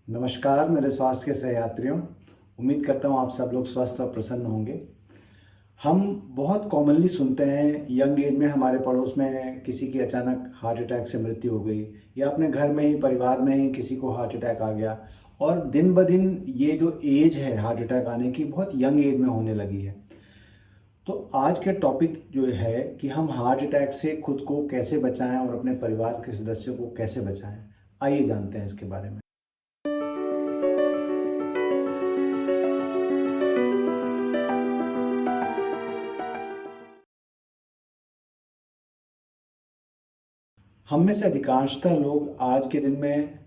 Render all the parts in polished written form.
नमस्कार मेरे स्वास्थ्य के सहयात्रियों। उम्मीद करता हूँ आप सब लोग स्वस्थ और प्रसन्न होंगे। हम बहुत कॉमनली सुनते हैं यंग एज में हमारे पड़ोस में किसी की अचानक हार्ट अटैक से मृत्यु हो गई, या अपने घर में ही परिवार में ही किसी को हार्ट अटैक आ गया। और दिन ब दिन ये जो एज है हार्ट अटैक आने की बहुत यंग एज में होने लगी है। तो आज के टॉपिक जो है कि हम हार्ट अटैक से खुद को कैसे बचाएं और अपने परिवार के सदस्यों को कैसे बचाएं, आइए जानते हैं इसके बारे में। हम में से अधिकांशतः लोग आज के दिन में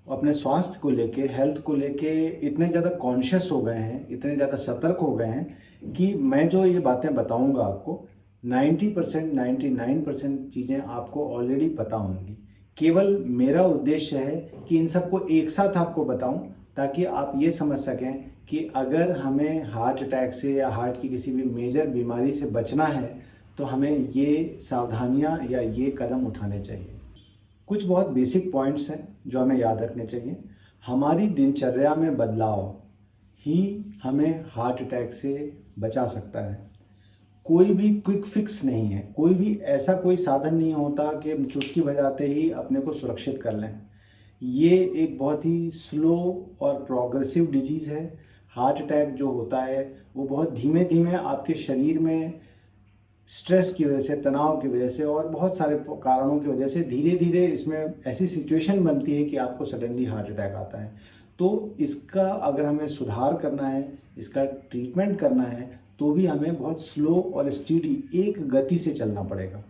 अपने स्वास्थ्य को लेके, हेल्थ को लेके इतने ज़्यादा कॉन्शियस हो गए हैं, इतने ज़्यादा सतर्क हो गए हैं कि मैं जो ये बातें बताऊंगा आपको 90% 99% चीज़ें आपको ऑलरेडी पता होंगी। केवल मेरा उद्देश्य है कि इन सबको एक साथ आपको बताऊं, ताकि आप ये समझ सकें कि अगर हमें हार्ट अटैक से या हार्ट की किसी भी मेजर बीमारी से बचना है तो हमें ये सावधानियां या ये कदम उठाने चाहिए। कुछ बहुत बेसिक पॉइंट्स हैं जो हमें याद रखने चाहिए। हमारी दिनचर्या में बदलाव ही हमें हार्ट अटैक से बचा सकता है। कोई भी क्विक फिक्स नहीं है, कोई भी ऐसा कोई साधन नहीं होता कि हम चुटकी बजाते ही अपने को सुरक्षित कर लें। ये एक बहुत ही स्लो और प्रोग्रेसिव डिजीज़ है। हार्ट अटैक जो होता है वो बहुत धीमे धीमे आपके शरीर में स्ट्रेस की वजह से, तनाव की वजह से और बहुत सारे कारणों की वजह से धीरे धीरे इसमें ऐसी सिचुएशन बनती है कि आपको सडनली हार्ट अटैक आता है। तो इसका अगर हमें सुधार करना है, इसका ट्रीटमेंट करना है, तो भी हमें बहुत स्लो और स्टीडी एक गति से चलना पड़ेगा।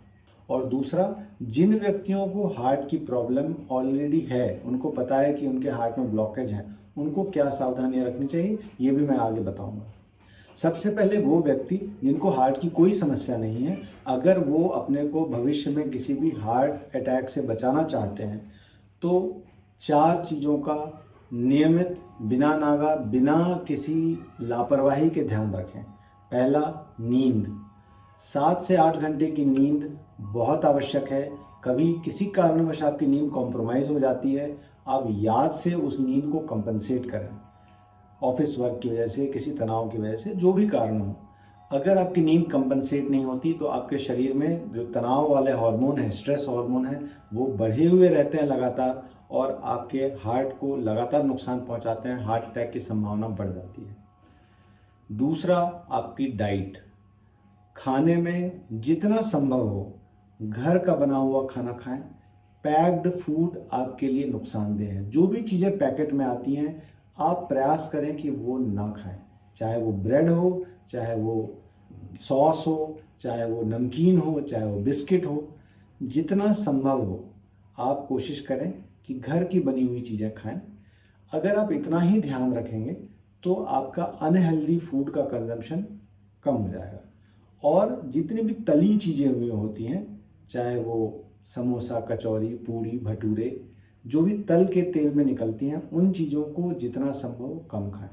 और दूसरा, जिन व्यक्तियों को हार्ट की प्रॉब्लम ऑलरेडी है, उनको पता है कि उनके हार्ट में ब्लॉकेज है, उनको क्या सावधानियां रखनी चाहिए ये भी मैं आगे बताऊंगा। सबसे पहले वो व्यक्ति जिनको हार्ट की कोई समस्या नहीं है, अगर वो अपने को भविष्य में किसी भी हार्ट अटैक से बचाना चाहते हैं तो 4 चीज़ों का नियमित, बिना नागा, बिना किसी लापरवाही के ध्यान रखें। पहला, नींद। 7 से 8 घंटे की नींद बहुत आवश्यक है। कभी किसी कारणवश आपकी नींद कॉम्प्रोमाइज़ हो जाती है, आप याद से उस नींद को कंपनसेट करें। ऑफिस वर्क की वजह से, किसी तनाव की वजह से, जो भी कारण हो, अगर आपकी नींद कंपनसेट नहीं होती तो आपके शरीर में जो तनाव वाले हार्मोन है, स्ट्रेस हार्मोन है, वो बढ़े हुए रहते हैं लगातार और आपके हार्ट को लगातार नुकसान पहुंचाते हैं। हार्ट अटैक की संभावना बढ़ जाती है। दूसरा, आपकी डाइट। खाने में जितना संभव हो घर का बना हुआ खाना खाएं। पैक्ड फूड आपके लिए नुकसानदेह है। जो भी चीज़ें पैकेट में आती हैं आप प्रयास करें कि वो ना खाएं, चाहे वो ब्रेड हो, चाहे वो सॉस हो, चाहे वो नमकीन हो, चाहे वो बिस्किट हो। जितना संभव हो आप कोशिश करें कि घर की बनी हुई चीज़ें खाएं। अगर आप इतना ही ध्यान रखेंगे तो आपका अनहेल्दी फूड का कंजम्पशन कम हो जाएगा। और जितनी भी तली चीज़ें हुई होती हैं, चाहे वो समोसा, कचौरी, पूड़ी, भटूरे, जो भी तल के तेल में निकलती हैं, उन चीज़ों को जितना संभव कम खाएं।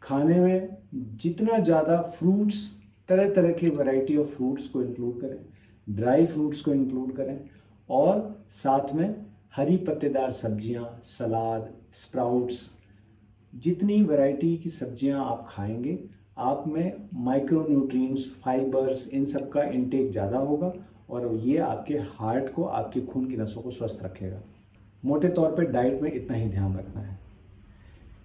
खाने में जितना ज़्यादा फ्रूट्स, तरह तरह की वैरायटी ऑफ फ्रूट्स को इंक्लूड करें, ड्राई फ्रूट्स को इंक्लूड करें, और साथ में हरी पत्तेदार सब्जियां, सलाद, स्प्राउट्स, जितनी वैरायटी की सब्जियां आप खाएंगे आप में माइक्रो न्यूट्रिएंट्स, फाइबर्स, इन सब का इंटेक ज़्यादा होगा और ये आपके हार्ट को, आपके खून की नसों को स्वस्थ रखेगा। मोटे तौर पे डाइट में इतना ही ध्यान रखना है।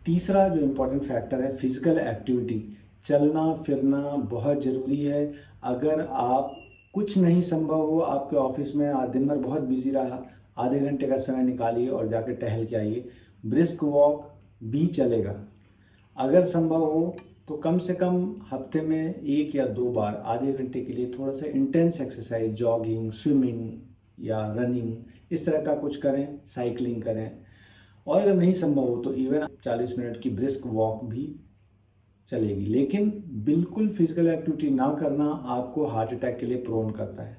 तीसरा जो इम्पोर्टेंट फैक्टर है, फिजिकल एक्टिविटी। चलना फिरना बहुत ज़रूरी है। अगर आप कुछ नहीं संभव हो, आपके ऑफिस में आज दिन भर बहुत बिजी रहा, आधे घंटे का समय निकालिए और जाकर टहल के आइए। ब्रिस्क वॉक भी चलेगा। अगर संभव हो तो कम से कम हफ्ते में 1 या 2 बार आधे घंटे के लिए थोड़ा सा इंटेंस एक्सरसाइज, जॉगिंग, स्विमिंग या रनिंग, इस तरह का कुछ करें, साइकिलिंग करें। और अगर नहीं संभव हो तो इवन 40 मिनट की ब्रिस्क वॉक भी चलेगी। लेकिन बिल्कुल फिजिकल एक्टिविटी ना करना आपको हार्ट अटैक के लिए प्रोन करता है।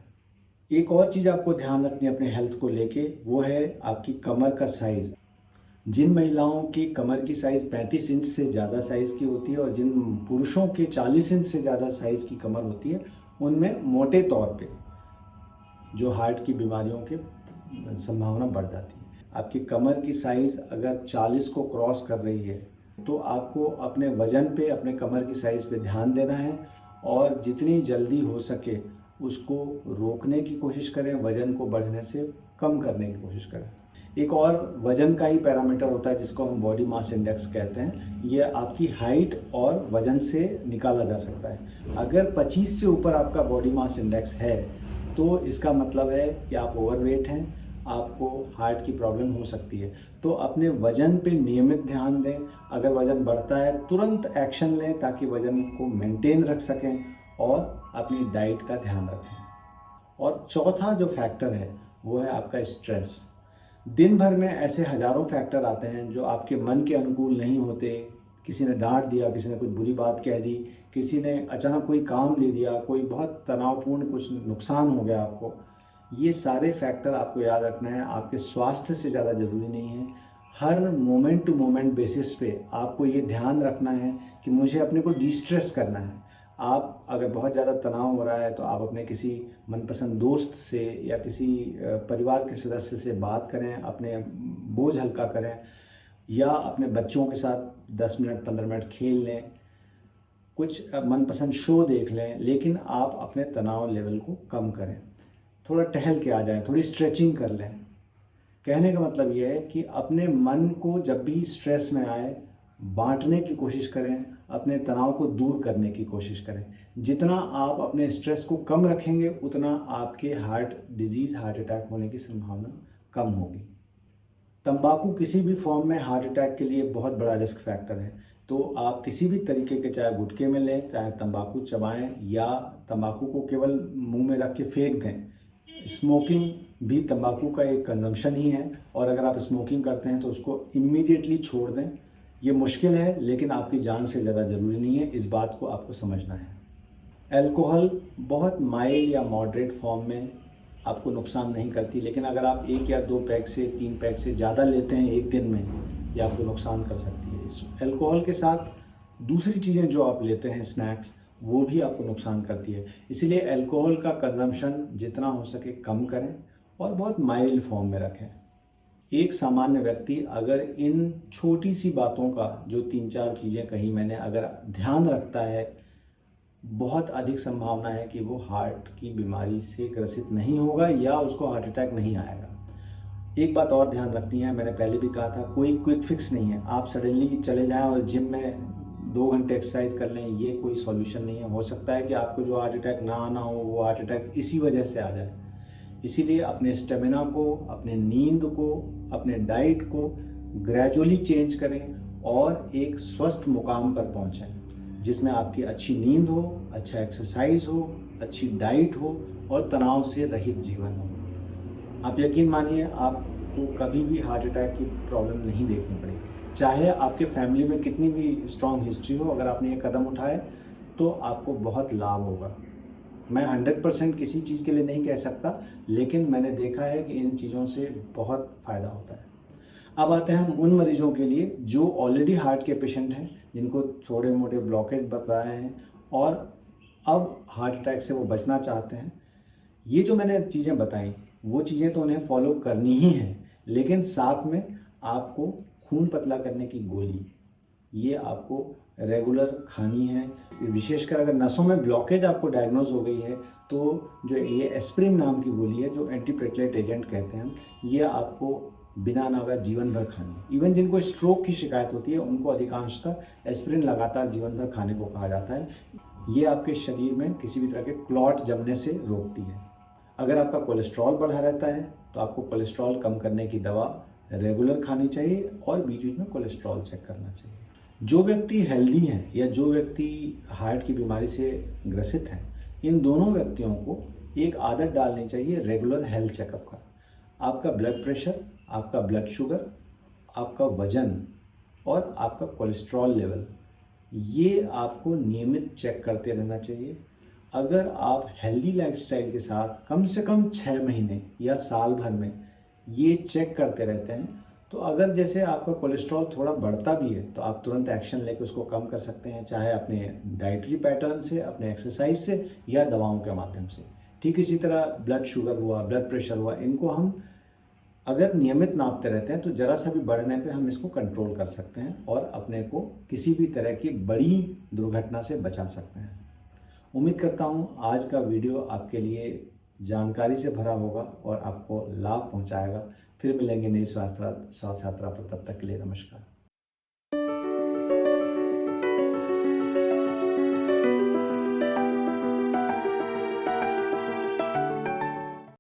एक और चीज़ आपको ध्यान रखनी है अपने हेल्थ को लेके, वो है आपकी कमर का साइज़। जिन महिलाओं की कमर की साइज़ 35 इंच से ज़्यादा साइज़ की होती है और जिन पुरुषों के 40 इंच से ज़्यादा साइज़ की कमर होती है, उनमें मोटे तौर पे जो हार्ट की बीमारियों की संभावना बढ़ जाती है। आपकी कमर की साइज़ अगर 40 को क्रॉस कर रही है तो आपको अपने वज़न पे, अपने कमर की साइज़ पे ध्यान देना है और जितनी जल्दी हो सके उसको रोकने की कोशिश करें, वज़न को बढ़ने से कम करने की कोशिश करें। एक और वज़न का ही पैरामीटर होता है जिसको हम बॉडी मास इंडेक्स कहते हैं। ये आपकी हाइट और वज़न से निकाला जा सकता है। अगर 25 से ऊपर आपका बॉडी मास इंडेक्स है तो इसका मतलब है कि आप ओवरवेट हैं, आपको हार्ट की प्रॉब्लम हो सकती है। तो अपने वज़न पे नियमित ध्यान दें। अगर वज़न बढ़ता है तुरंत एक्शन लें ताकि वज़न को मेंटेन रख सकें और अपनी डाइट का ध्यान रखें। और चौथा जो फैक्टर है वो है आपका स्ट्रेस। दिन भर में ऐसे हज़ारों फैक्टर आते हैं जो आपके मन के अनुकूल नहीं होते। किसी ने डांट दिया, किसी ने कुछ बुरी बात कह दी, किसी ने अचानक कोई काम ले दिया, कोई बहुत तनावपूर्ण कुछ नुकसान हो गया आपको। ये सारे फैक्टर आपको याद रखना है, आपके स्वास्थ्य से ज़्यादा ज़रूरी नहीं है। हर मोमेंट टू मोमेंट बेसिस पे आपको ये ध्यान रखना है कि मुझे अपने को डिस्ट्रेस करना है। आप अगर बहुत ज़्यादा तनाव हो रहा है तो आप अपने किसी मनपसंद दोस्त से या किसी परिवार के सदस्य से बात करें, अपने बोझ हल्का करें, या अपने बच्चों के साथ 10 मिनट 15 मिनट खेल लें, कुछ मनपसंद शो देख लें, लेकिन आप अपने तनाव लेवल को कम करें। थोड़ा टहल के आ जाएं, थोड़ी स्ट्रेचिंग कर लें। कहने का मतलब ये है कि अपने मन को जब भी स्ट्रेस में आए बांटने की कोशिश करें, अपने तनाव को दूर करने की कोशिश करें। जितना आप अपने स्ट्रेस को कम रखेंगे उतना आपके हार्ट डिजीज़, हार्ट अटैक होने की संभावना कम होगी। तंबाकू किसी भी फॉर्म में हार्ट अटैक के लिए बहुत बड़ा रिस्क फैक्टर है। तो आप किसी भी तरीके के, चाहे गुटखे में लें, चाहे तंबाकू चबाएं या तंबाकू को केवल मुंह में रख के फेंक दें। स्मोकिंग भी तंबाकू का एक कंजम्पशन ही है और अगर आप स्मोकिंग करते हैं तो उसको इमीडिएटली छोड़ दें। ये मुश्किल है लेकिन आपकी जान से ज़्यादा ज़रूरी नहीं है, इस बात को आपको समझना है। अल्कोहल बहुत माइल्ड या मॉडरेट फॉर्म में आपको नुकसान नहीं करती, लेकिन अगर आप 1 या 2 पैक से 3 पैक से ज़्यादा लेते हैं एक दिन में, ये आपको नुकसान कर सकती है। इस अल्कोहल के साथ दूसरी चीज़ें जो आप लेते हैं, स्नैक्स, वो भी आपको नुकसान करती है। इसीलिए अल्कोहल का कंजम्पशन जितना हो सके कम करें और बहुत माइल्ड फॉर्म में रखें। एक सामान्य व्यक्ति अगर इन छोटी सी बातों का, जो 3-4 चीज़ें कही मैंने, अगर ध्यान रखता है, बहुत अधिक संभावना है कि वो हार्ट की बीमारी से ग्रसित नहीं होगा या उसको हार्ट अटैक नहीं आएगा। एक बात और ध्यान रखनी है, मैंने पहले भी कहा था, कोई क्विक फिक्स नहीं है। आप सडनली चले जाएं और जिम में 2 घंटे एक्सरसाइज कर लें, ये कोई सॉल्यूशन नहीं है। हो सकता है कि आपको जो हार्ट अटैक ना आना हो वो हार्ट अटैक इसी वजह से आ जाए। इसीलिए अपने स्टेमिना को, अपने नींद को, अपने डाइट को ग्रेजुअली चेंज करें और एक स्वस्थ मुकाम पर पहुंचें जिसमें आपकी अच्छी नींद हो, अच्छा एक्सरसाइज हो, अच्छी डाइट हो और तनाव से रहित जीवन हो। आप यकीन मानिए, आपको कभी भी हार्ट अटैक की प्रॉब्लम नहीं देखनी पड़ेगी। चाहे आपके फैमिली में कितनी भी स्ट्रॉन्ग हिस्ट्री हो, अगर आपने ये कदम उठाए तो आपको बहुत लाभ होगा। मैं 100% किसी चीज़ के लिए नहीं कह सकता, लेकिन मैंने देखा है कि इन चीज़ों से बहुत फ़ायदा होता है। अब आते हैं हम उन मरीजों के लिए जो ऑलरेडी हार्ट के पेशेंट हैं, जिनको थोड़े मोटे ब्लॉकेज बताए हैं और अब हार्ट अटैक से वो बचना चाहते हैं। ये जो मैंने चीज़ें बताई, वो चीज़ें तो उन्हें फॉलो करनी ही हैं, लेकिन साथ में आपको खून पतला करने की गोली, ये आपको रेगुलर खानी है। विशेषकर अगर नसों में ब्लॉकेज आपको डायग्नोज हो गई है तो जो ये एस्प्रिन नाम की गोली है, जो एंटीप्लेटलेट एजेंट कहते हैं, ये आपको बिना नागा जीवन भर खानी है। इवन जिनको स्ट्रोक की शिकायत होती है उनको अधिकांशतः एस्प्रिन लगातार जीवन भर खाने को कहा जाता है। ये आपके शरीर में किसी भी तरह के क्लॉट जमने से रोकती है। अगर आपका कोलेस्ट्रॉल बढ़ा रहता है तो आपको कोलेस्ट्रॉल कम करने की दवा रेगुलर खानी चाहिए और बीच बीच में कोलेस्ट्रॉल चेक करना चाहिए। जो व्यक्ति हेल्दी हैं या जो व्यक्ति हार्ट की बीमारी से ग्रसित हैं, इन दोनों व्यक्तियों को एक आदत डालनी चाहिए रेगुलर हेल्थ चेकअप का। आपका ब्लड प्रेशर, आपका ब्लड शुगर, आपका वजन और आपका कोलेस्ट्रॉल लेवल, ये आपको नियमित चेक करते रहना चाहिए। अगर आप हेल्दी लाइफस्टाइल के साथ कम से कम 6 महीने या साल भर में ये चेक करते रहते हैं तो अगर जैसे आपका कोलेस्ट्रॉल थोड़ा बढ़ता भी है तो आप तुरंत एक्शन लेकर उसको कम कर सकते हैं, चाहे अपने डाइटरी पैटर्न से, अपने एक्सरसाइज से या दवाओं के माध्यम से। ठीक इसी तरह ब्लड शुगर हुआ, ब्लड प्रेशर हुआ, इनको हम अगर नियमित नापते रहते हैं तो ज़रा सा भी बढ़ने पे हम इसको कंट्रोल कर सकते हैं और अपने को किसी भी तरह की बड़ी दुर्घटना से बचा सकते हैं। उम्मीद करता हूँ आज का वीडियो आपके लिए जानकारी से भरा होगा और आपको लाभ पहुँचाएगा। फिर मिलेंगे नई स्वास्थ्य यात्रा पर, तब तक के लिए नमस्कार।